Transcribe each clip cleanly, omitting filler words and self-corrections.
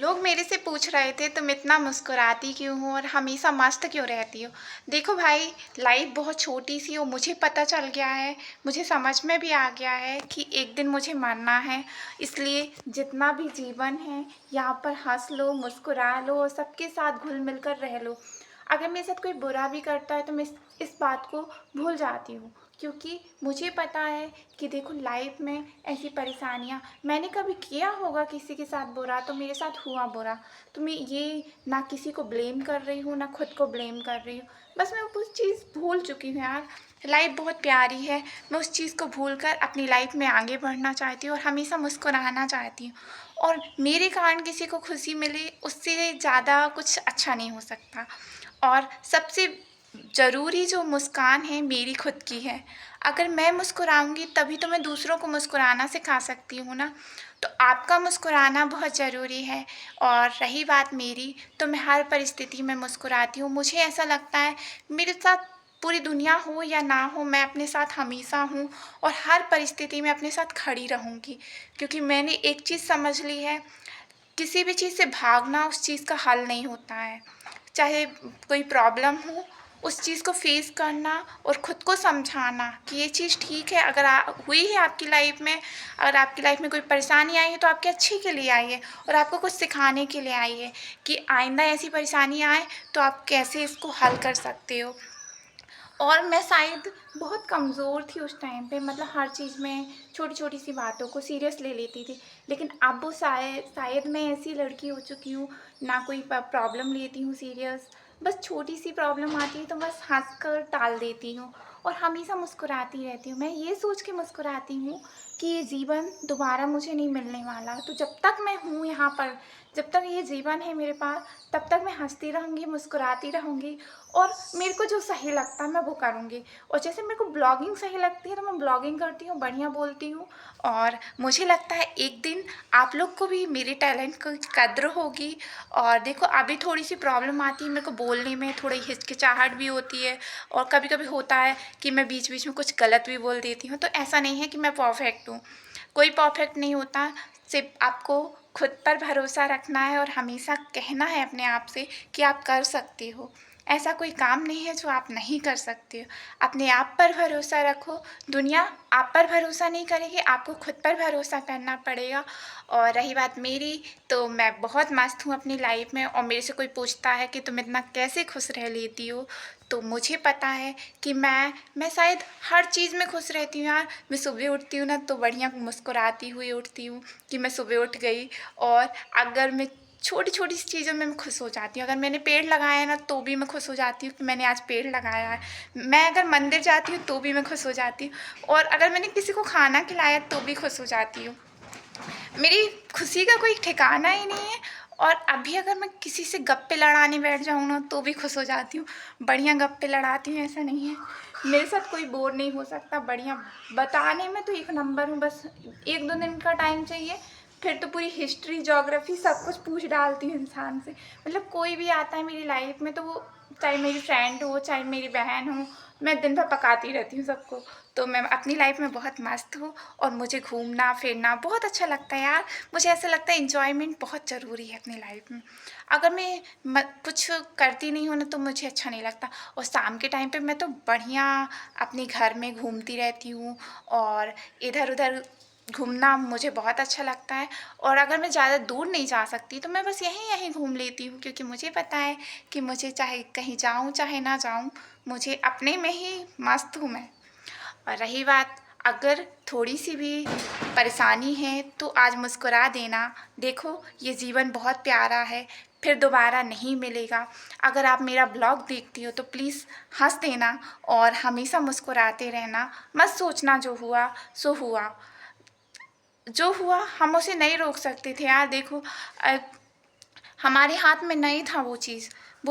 लोग मेरे से पूछ रहे थे तुम इतना मुस्कुराती क्यों हो और हमेशा मस्त क्यों रहती हो। देखो भाई, लाइफ बहुत छोटी सी हो, मुझे पता चल गया है, मुझे समझ में भी आ गया है कि एक दिन मुझे मरना है। इसलिए जितना भी जीवन है यहाँ पर हंस लो, मुस्कुरा लो और सबके साथ घुल मिल कर रह लो। अगर मेरे साथ कोई बुरा भी करता है तो मैं इस बात को भूल जाती हूँ, क्योंकि मुझे पता है कि देखो लाइफ में ऐसी परेशानियाँ मैंने कभी किया होगा, किसी के साथ बुरा तो मेरे साथ हुआ बुरा। तो मैं ये ना किसी को ब्लेम कर रही हूँ ना खुद को ब्लेम कर रही हूँ, बस मैं वो चीज़ भूल चुकी हूँ यार। लाइफ बहुत प्यारी है, मैं उस चीज़ को भूल कर अपनी लाइफ में आगे बढ़ना चाहती हूँ और हमेशा मुस्कुराना चाहती हूँ। और मेरे कारण किसी को खुशी मिले उससे ज़्यादा कुछ अच्छा नहीं हो सकता। और सबसे ज़रूरी जो मुस्कान है मेरी खुद की है। अगर मैं मुस्कुराऊंगी तभी तो मैं दूसरों को मुस्कुराना सिखा सकती हूँ ना। तो आपका मुस्कुराना बहुत ज़रूरी है। और रही बात मेरी, तो मैं हर परिस्थिति में मुस्कुराती हूँ। मुझे ऐसा लगता है मेरे साथ पूरी दुनिया हो या ना हो, मैं अपने साथ हमेशा हूँ और हर परिस्थिति में अपने साथ खड़ी रहूँगी। क्योंकि मैंने एक चीज़ समझ ली है, किसी भी चीज़ से भागना उस चीज़ का हल नहीं होता है। चाहे कोई प्रॉब्लम हो, उस चीज़ को फेस करना और ख़ुद को समझाना कि ये चीज़ ठीक है। अगर हुई है आपकी लाइफ में, अगर आपकी लाइफ में कोई परेशानी आई है तो आपके अच्छे के लिए आई है और आपको कुछ सिखाने के लिए आई है कि आइंदा ऐसी परेशानी आए तो आप कैसे इसको हल कर सकते हो। और मैं शायद बहुत कमज़ोर थी उस टाइम पे, मतलब हर चीज़ में छोटी छोटी सी बातों को सीरियस ले लेती थी। लेकिन अब वो शायद मैं ऐसी लड़की हो चुकी हूँ, ना कोई प्रॉब्लम लेती हूँ सीरियस। बस छोटी सी प्रॉब्लम आती है तो बस हंस कर टाल देती हूँ और हमेशा मुस्कुराती रहती हूँ। मैं ये सोच के मुस्कुराती हूँ कि ये जीवन दोबारा मुझे नहीं मिलने वाला। तो जब तक मैं हूँ यहाँ पर, जब तक ये जीवन है मेरे पास, तब तक मैं हंसती रहूँगी, मुस्कुराती रहूँगी और मेरे को जो सही लगता है मैं वो करूँगी। और जैसे मेरे को ब्लॉगिंग सही लगती है तो मैं ब्लॉगिंग करती हूँ, बढ़िया बोलती हूँ। और मुझे लगता है एक दिन आप लोग को भी मेरे टैलेंट की कद्र होगी। और देखो अभी थोड़ी सी प्रॉब्लम आती है मेरे को बोलने में, थोड़ी हिचकिचाहट भी होती है और कभी कभी होता है कि मैं बीच बीच में कुछ गलत भी बोल देती हूँ। तो ऐसा नहीं है कि मैं परफेक्ट हूँ, कोई परफेक्ट नहीं होता। सिर्फ आपको खुद पर भरोसा रखना है और हमेशा कहना है अपने आप से कि आप कर सकते हो। ऐसा कोई काम नहीं है जो आप नहीं कर सकते हो। अपने आप पर भरोसा रखो, दुनिया आप पर भरोसा नहीं करेगी, आपको खुद पर भरोसा करना पड़ेगा। और रही बात मेरी, तो मैं बहुत मस्त हूँ अपनी लाइफ में। और मेरे से कोई पूछता है कि तुम इतना कैसे खुश रह लेती हो, तो मुझे पता है कि मैं शायद हर चीज़ में खुश रहती हूँ यार। मैं सुबह उठती हूँ ना तो बढ़िया मुस्कुराती हुई उठती हूँ कि मैं सुबह उठ गई। और अगर मैं छोटी छोटी सी चीज़ों में मैं खुश हो जाती हूँ। अगर मैंने पेड़ लगाया है ना तो भी मैं खुश हो जाती हूँ कि मैंने आज पेड़ लगाया है। मैं अगर मंदिर जाती हूँ तो भी मैं खुश हो जाती हूँ। और अगर मैंने किसी को खाना खिलाया तो भी खुश हो जाती हूँ। मेरी खुशी का कोई ठिकाना ही नहीं है। और अभी अगर मैं किसी से गप्पे लड़ाने बैठ जाऊँ ना तो भी खुश हो जाती हूँ। बढ़िया गप्पे लड़ाती हूँ, ऐसा नहीं है। मेरे साथ कोई बोर नहीं हो सकता। बढ़िया बताने में तो एक नंबर हूँ, बस एक दो दिन का टाइम चाहिए, फिर तो पूरी हिस्ट्री ज्योग्राफी सब कुछ पूछ डालती हूँ इंसान से। मतलब कोई भी आता है मेरी लाइफ में तो वो चाहे मेरी फ्रेंड हो चाहे मेरी बहन हो, मैं दिन भर पकाती रहती हूँ सबको। तो मैं अपनी लाइफ में बहुत मस्त हूँ और मुझे घूमना फिरना बहुत अच्छा लगता है यार। मुझे ऐसा लगता है एंजॉयमेंट बहुत ज़रूरी है अपनी लाइफ में। अगर मैं कुछ करती नहीं हूँ ना तो मुझे अच्छा नहीं लगता। और शाम के टाइम पे मैं तो बढ़िया अपने घर में घूमती रहती हूँ और इधर उधर घूमना मुझे बहुत अच्छा लगता है। और अगर मैं ज़्यादा दूर नहीं जा सकती तो मैं बस यहीं यहीं घूम लेती हूँ, क्योंकि मुझे पता है कि मुझे चाहे कहीं जाऊँ चाहे ना जाऊँ, मुझे अपने में ही मस्त हूँ मैं। और रही बात, अगर थोड़ी सी भी परेशानी है तो आज मुस्कुरा देना। देखो ये जीवन बहुत प्यारा है, फिर दोबारा नहीं मिलेगा। अगर आप मेरा ब्लॉग देखती हो तो प्लीज़ हंस देना और हमेशा मुस्कुराते रहना। मत सोचना जो हुआ सो हुआ, जो हुआ हम उसे नहीं रोक सकते थे यार। देखो हमारे हाथ में नहीं था वो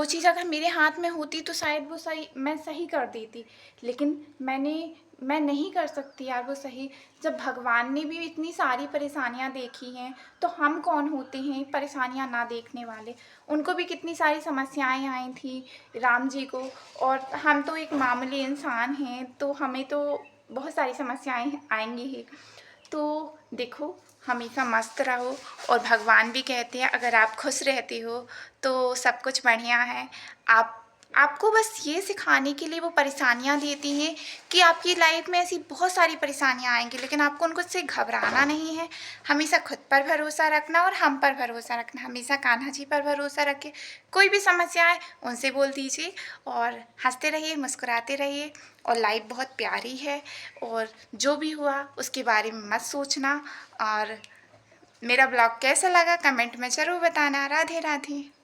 चीज़ अगर मेरे हाथ में होती तो शायद वो सही मैं सही कर देती। लेकिन मैं नहीं कर सकती यार वो सही। जब भगवान ने भी इतनी सारी परेशानियां देखी हैं तो हम कौन होते हैं परेशानियां ना देखने वाले। उनको भी कितनी सारी समस्याएं आई थी राम जी को, और हम तो एक मामूली इंसान हैं तो हमें तो बहुत सारी समस्याएं आएंगी ही। तो देखो हमेशा मस्त रहो। और भगवान भी कहते हैं अगर आप खुश रहते हो तो सब कुछ बढ़िया है। आपको बस ये सिखाने के लिए वो परेशानियाँ देती हैं कि आपकी लाइफ में ऐसी बहुत सारी परेशानियाँ आएंगी, लेकिन आपको उनको से घबराना नहीं है। हमेशा खुद पर भरोसा रखना और हम पर भरोसा रखना। हमेशा कान्हा जी पर भरोसा रखें। कोई भी समस्या आए उनसे बोल दीजिए और हंसते रहिए, मुस्कुराते रहिए। और लाइफ बहुत प्यारी है और जो भी हुआ उसके बारे में मत सोचना। और मेरा ब्लॉग कैसा लगा कमेंट में ज़रूर बताना। राधे राधे।